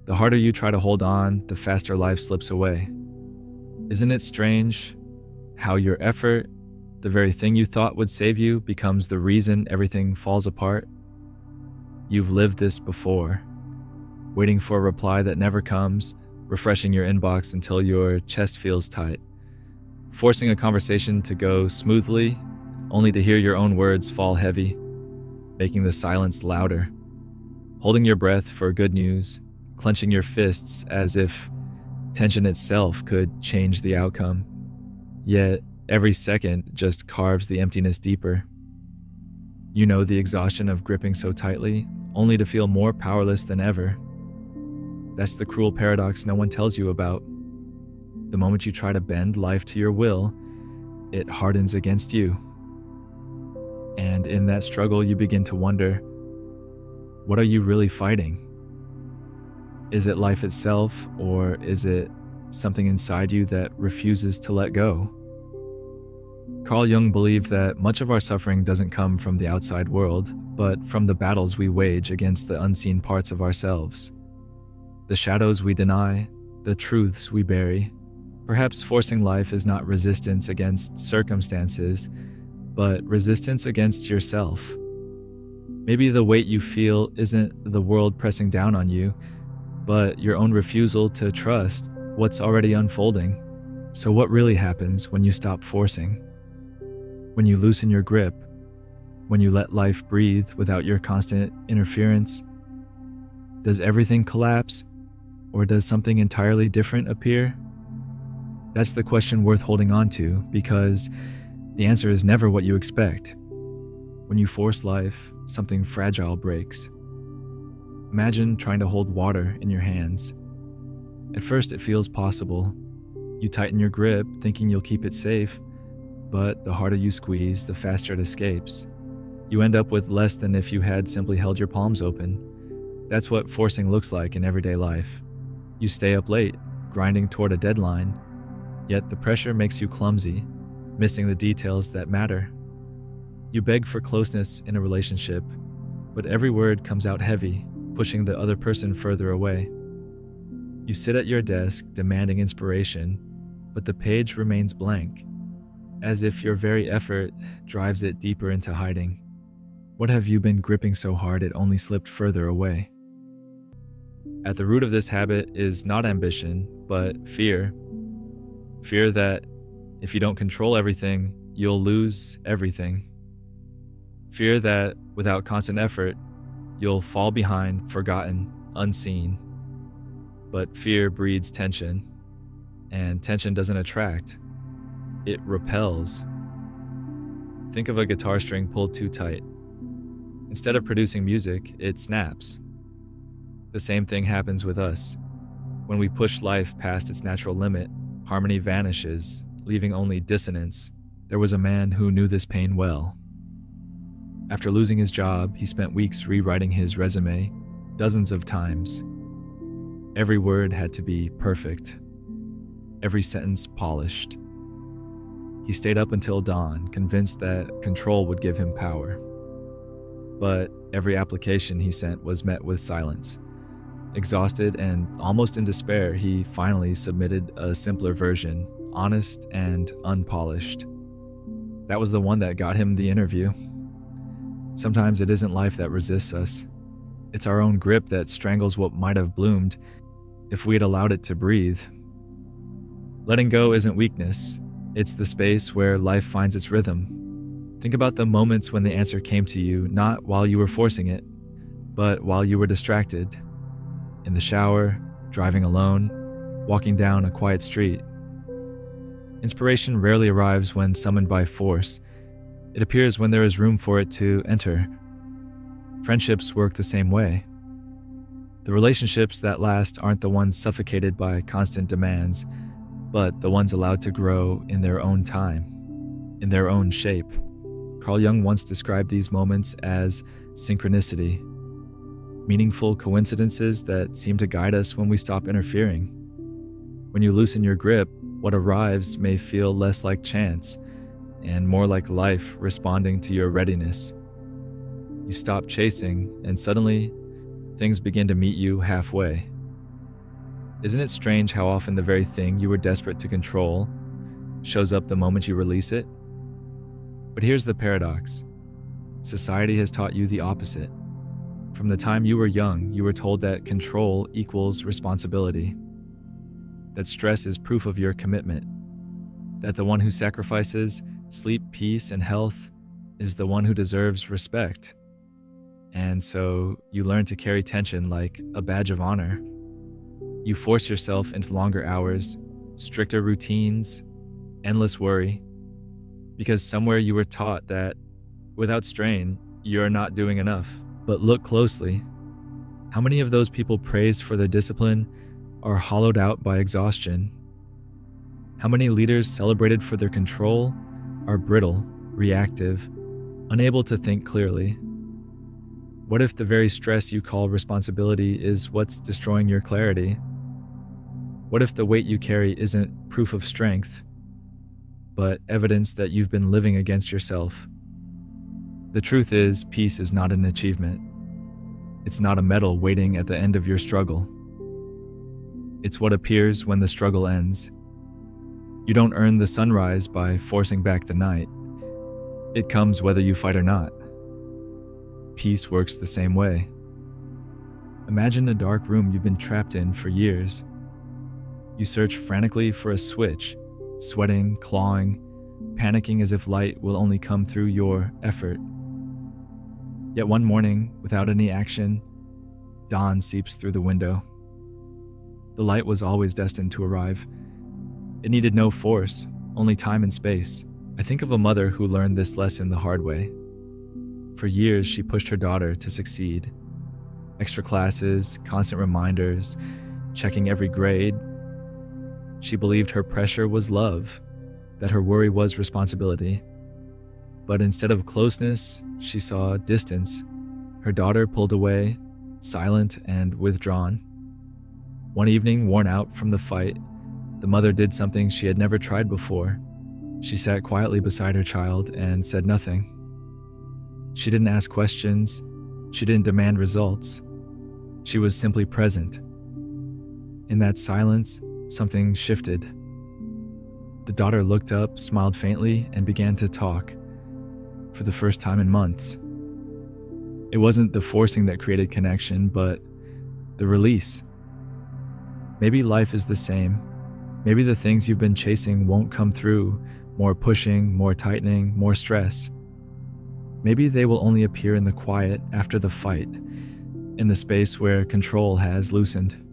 The harder you try to hold on, the faster life slips away. Isn't it strange how your effort, the very thing you thought would save you, becomes the reason everything falls apart? You've lived this before, waiting for a reply that never comes, refreshing your inbox until your chest feels tight, forcing a conversation to go smoothly, only to hear your own words fall heavy, making the silence louder, holding your breath for good news, clenching your fists as if tension itself could change the outcome. Yet, every second just carves the emptiness deeper. You know the exhaustion of gripping so tightly, only to feel more powerless than ever. That's the cruel paradox no one tells you about. The moment you try to bend life to your will, it hardens against you. And in that struggle, you begin to wonder, what are you really fighting? Is it life itself, or is it something inside you that refuses to let go? Carl Jung believed that much of our suffering doesn't come from the outside world, but from the battles we wage against the unseen parts of ourselves. The shadows we deny, the truths we bury. Perhaps forcing life is not resistance against circumstances, but resistance against yourself. Maybe the weight you feel isn't the world pressing down on you, but your own refusal to trust what's already unfolding. So what really happens when you stop forcing? When you loosen your grip? When you let life breathe without your constant interference? Does everything collapse? Or does something entirely different appear? That's the question worth holding on to, because the answer is never what you expect. When you force life, something fragile breaks. Imagine trying to hold water in your hands. At first it feels possible. You tighten your grip, thinking you'll keep it safe, but the harder you squeeze, the faster it escapes. You end up with less than if you had simply held your palms open. That's what forcing looks like in everyday life. You stay up late, grinding toward a deadline, yet the pressure makes you clumsy, missing the details that matter. You beg for closeness in a relationship, but every word comes out heavy, pushing the other person further away. You sit at your desk, demanding inspiration, but the page remains blank, as if your very effort drives it deeper into hiding. What have you been gripping so hard it only slipped further away? At the root of this habit is not ambition, but fear. Fear that if you don't control everything, you'll lose everything. Fear that without constant effort, you'll fall behind, forgotten, unseen. But fear breeds tension, and tension doesn't attract, it repels. Think of a guitar string pulled too tight. Instead of producing music, it snaps. The same thing happens with us. When we push life past its natural limit, harmony vanishes, leaving only dissonance. There was a man who knew this pain well. After losing his job, he spent weeks rewriting his resume, dozens of times. Every word had to be perfect, every sentence polished. He stayed up until dawn, convinced that control would give him power. But every application he sent was met with silence. Exhausted and almost in despair, he finally submitted a simpler version, honest and unpolished. That was the one that got him the interview. Sometimes it isn't life that resists us. It's our own grip that strangles what might have bloomed if we had allowed it to breathe. Letting go isn't weakness. It's the space where life finds its rhythm. Think about the moments when the answer came to you, not while you were forcing it, but while you were distracted. In the shower, driving alone, walking down a quiet street. Inspiration rarely arrives when summoned by force. It appears when there is room for it to enter. Friendships work the same way. The relationships that last aren't the ones suffocated by constant demands, but the ones allowed to grow in their own time, in their own shape. Carl Jung once described these moments as synchronicity, meaningful coincidences that seem to guide us when we stop interfering. When you loosen your grip, what arrives may feel less like chance and more like life responding to your readiness. You stop chasing, and suddenly, things begin to meet you halfway. Isn't it strange how often the very thing you were desperate to control shows up the moment you release it? But here's the paradox. Society has taught you the opposite. From the time you were young, you were told that control equals responsibility, that stress is proof of your commitment, that the one who sacrifices sleep, peace, and health is the one who deserves respect. And so you learn to carry tension like a badge of honor. You force yourself into longer hours, stricter routines, endless worry, because somewhere you were taught that without strain, you're not doing enough. But look closely. How many of those people praised for their discipline are hollowed out by exhaustion? How many leaders celebrated for their control are brittle, reactive, unable to think clearly? What if the very stress you call responsibility is what's destroying your clarity? What if the weight you carry isn't proof of strength, but evidence that you've been living against yourself? The truth is, peace is not an achievement. It's not a medal waiting at the end of your struggle. It's what appears when the struggle ends. You don't earn the sunrise by forcing back the night. It comes whether you fight or not. Peace works the same way. Imagine a dark room you've been trapped in for years. You search frantically for a switch, sweating, clawing, panicking as if light will only come through your effort. Yet one morning, without any action, dawn seeps through the window. The light was always destined to arrive. It needed no force, only time and space. I think of a mother who learned this lesson the hard way. For years, she pushed her daughter to succeed. Extra classes, constant reminders, checking every grade. She believed her pressure was love, that her worry was responsibility. But instead of closeness, she saw distance. Her daughter pulled away, silent and withdrawn. One evening, worn out from the fight, the mother did something she had never tried before. She sat quietly beside her child and said nothing. She didn't ask questions. She didn't demand results. She was simply present. In that silence, something shifted. The daughter looked up, smiled faintly, and began to talk. For the first time in months. It wasn't the forcing that created connection, but the release. Maybe life is the same. Maybe the things you've been chasing won't come through. More pushing, more tightening, more stress. Maybe they will only appear in the quiet after the fight, in the space where control has loosened.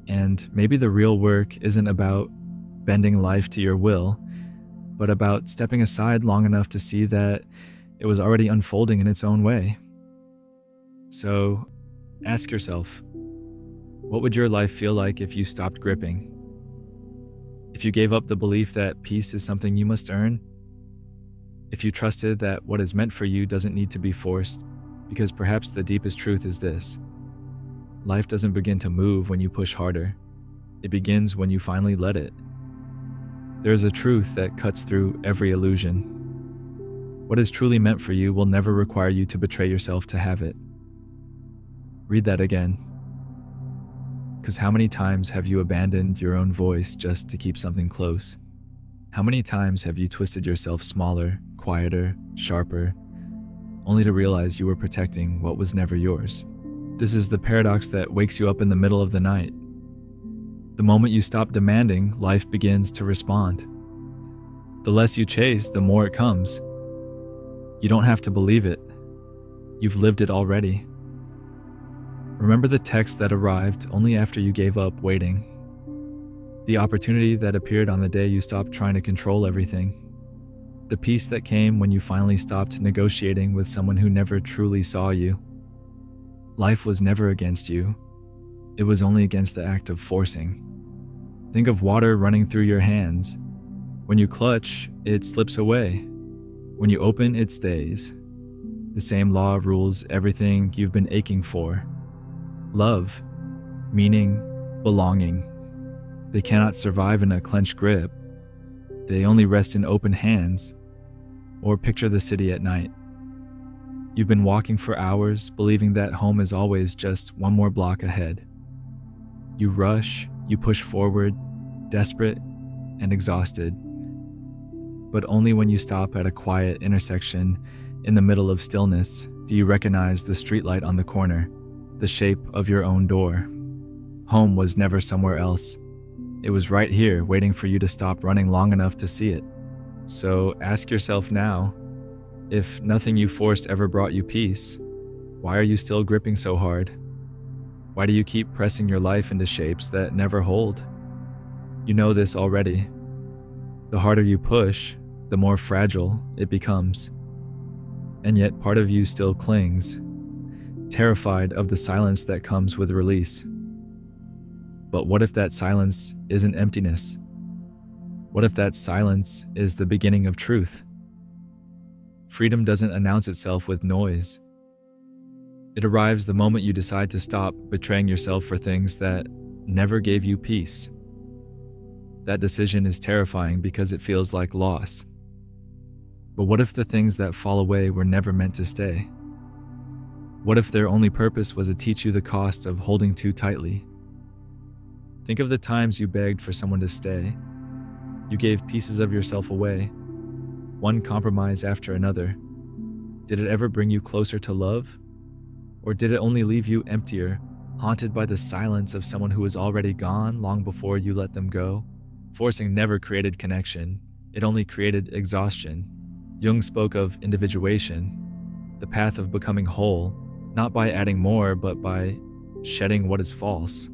And maybe the real work isn't about bending life to your will, but about stepping aside long enough to see that it was already unfolding in its own way. So, ask yourself, what would your life feel like if you stopped gripping? If you gave up the belief that peace is something you must earn? If you trusted that what is meant for you doesn't need to be forced, because perhaps the deepest truth is this: life doesn't begin to move when you push harder. It begins when you finally let it. There is a truth that cuts through every illusion. What is truly meant for you will never require you to betray yourself to have it. Read that again. Because how many times have you abandoned your own voice just to keep something close? How many times have you twisted yourself smaller, quieter, sharper, only to realize you were protecting what was never yours? This is the paradox that wakes you up in the middle of the night. The moment you stop demanding, life begins to respond. The less you chase, the more it comes. You don't have to believe it. You've lived it already. Remember the text that arrived only after you gave up waiting. The opportunity that appeared on the day you stopped trying to control everything. The peace that came when you finally stopped negotiating with someone who never truly saw you. Life was never against you. It was only against the act of forcing. Think of water running through your hands. When you clutch, it slips away. When you open, it stays. The same law rules everything you've been aching for. Love, meaning, belonging. They cannot survive in a clenched grip. They only rest in open hands. Or picture the city at night. You've been walking for hours, believing that home is always just one more block ahead. You rush, You push forward, desperate and exhausted. But only when you stop at a quiet intersection in the middle of stillness do you recognize the streetlight on the corner, the shape of your own door. Home was never somewhere else. It was right here, waiting for you to stop running long enough to see it. So ask yourself now, if nothing you forced ever brought you peace, why are you still gripping so hard? Why do you keep pressing your life into shapes that never hold? You know this already. The harder you push, the more fragile it becomes. And yet part of you still clings, terrified of the silence that comes with release. But what if that silence isn't emptiness? What if that silence is the beginning of truth? Freedom doesn't announce itself with noise. It arrives the moment you decide to stop betraying yourself for things that never gave you peace. That decision is terrifying because it feels like loss. But what if the things that fall away were never meant to stay? What if their only purpose was to teach you the cost of holding too tightly? Think of the times you begged for someone to stay. You gave pieces of yourself away, one compromise after another. Did it ever bring you closer to love? Or did it only leave you emptier, haunted by the silence of someone who was already gone long before you let them go? Forcing never created connection. It only created exhaustion. Jung spoke of individuation, the path of becoming whole, not by adding more, but by shedding what is false.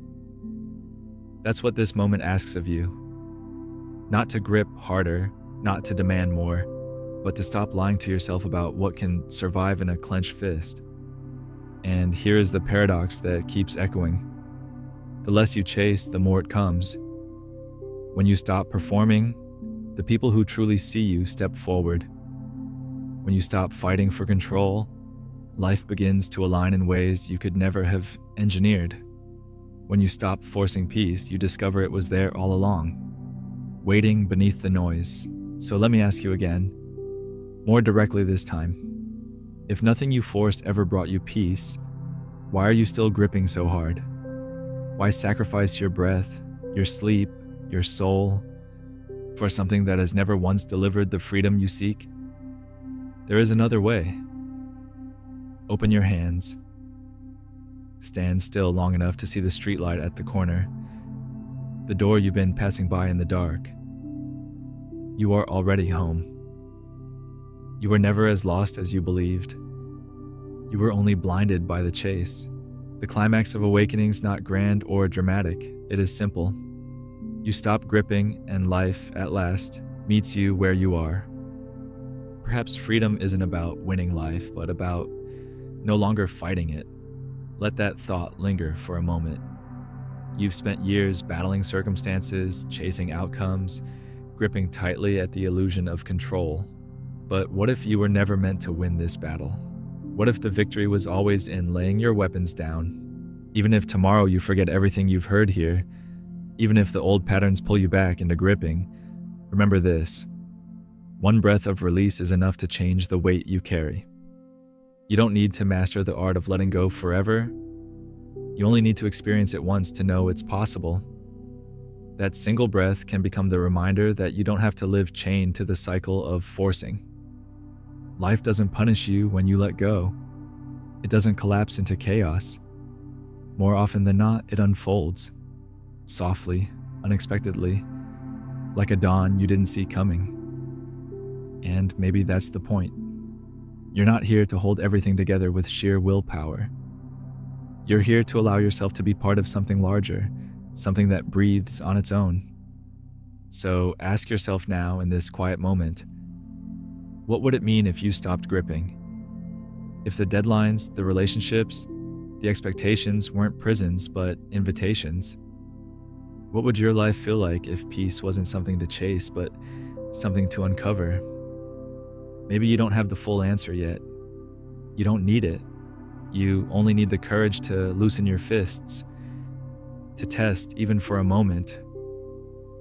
That's what this moment asks of you. Not to grip harder, not to demand more, but to stop lying to yourself about what can survive in a clenched fist. And here is the paradox that keeps echoing. The less you chase, the more it comes. When you stop performing, the people who truly see you step forward. When you stop fighting for control, life begins to align in ways you could never have engineered. When you stop forcing peace, you discover it was there all along, waiting beneath the noise. So let me ask you again, more directly this time. If nothing you forced ever brought you peace, why are you still gripping so hard? Why sacrifice your breath, your sleep, your soul for something that has never once delivered the freedom you seek? There is another way. Open your hands. Stand still long enough to see the streetlight at the corner, the door you've been passing by in the dark. You are already home. You were never as lost as you believed. You were only blinded by the chase. The climax of awakening is not grand or dramatic. It is simple. You stop gripping, and life, at last, meets you where you are. Perhaps freedom isn't about winning life, but about no longer fighting it. Let that thought linger for a moment. You've spent years battling circumstances, chasing outcomes, gripping tightly at the illusion of control. But what if you were never meant to win this battle? What if the victory was always in laying your weapons down? Even if tomorrow you forget everything you've heard here, even if the old patterns pull you back into gripping, remember this. One breath of release is enough to change the weight you carry. You don't need to master the art of letting go forever. You only need to experience it once to know it's possible. That single breath can become the reminder that you don't have to live chained to the cycle of forcing. Life doesn't punish you when you let go. It doesn't collapse into chaos. More often than not, it unfolds, softly, unexpectedly, like a dawn you didn't see coming. And maybe that's the point. You're not here to hold everything together with sheer willpower. You're here to allow yourself to be part of something larger, something that breathes on its own. So ask yourself now in this quiet moment, what would it mean if you stopped gripping? If the deadlines, the relationships, the expectations weren't prisons but invitations? What would your life feel like if peace wasn't something to chase but something to uncover? Maybe you don't have the full answer yet. You don't need it. You only need the courage to loosen your fists, to test, even for a moment,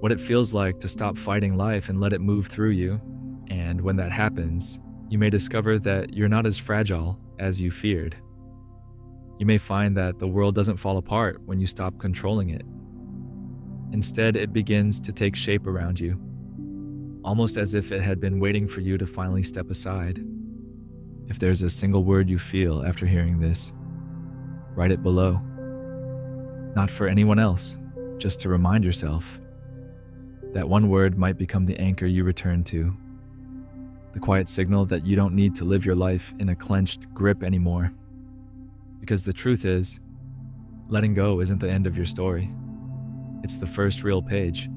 what it feels like to stop fighting life and let it move through you. And when that happens, you may discover that you're not as fragile as you feared. You may find that the world doesn't fall apart when you stop controlling it. Instead, it begins to take shape around you, almost as if it had been waiting for you to finally step aside. If there's a single word you feel after hearing this, write it below. Not for anyone else, just to remind yourself. That one word might become the anchor you return to, the quiet signal that you don't need to live your life in a clenched grip anymore. Because the truth is, letting go isn't the end of your story. It's the first real page.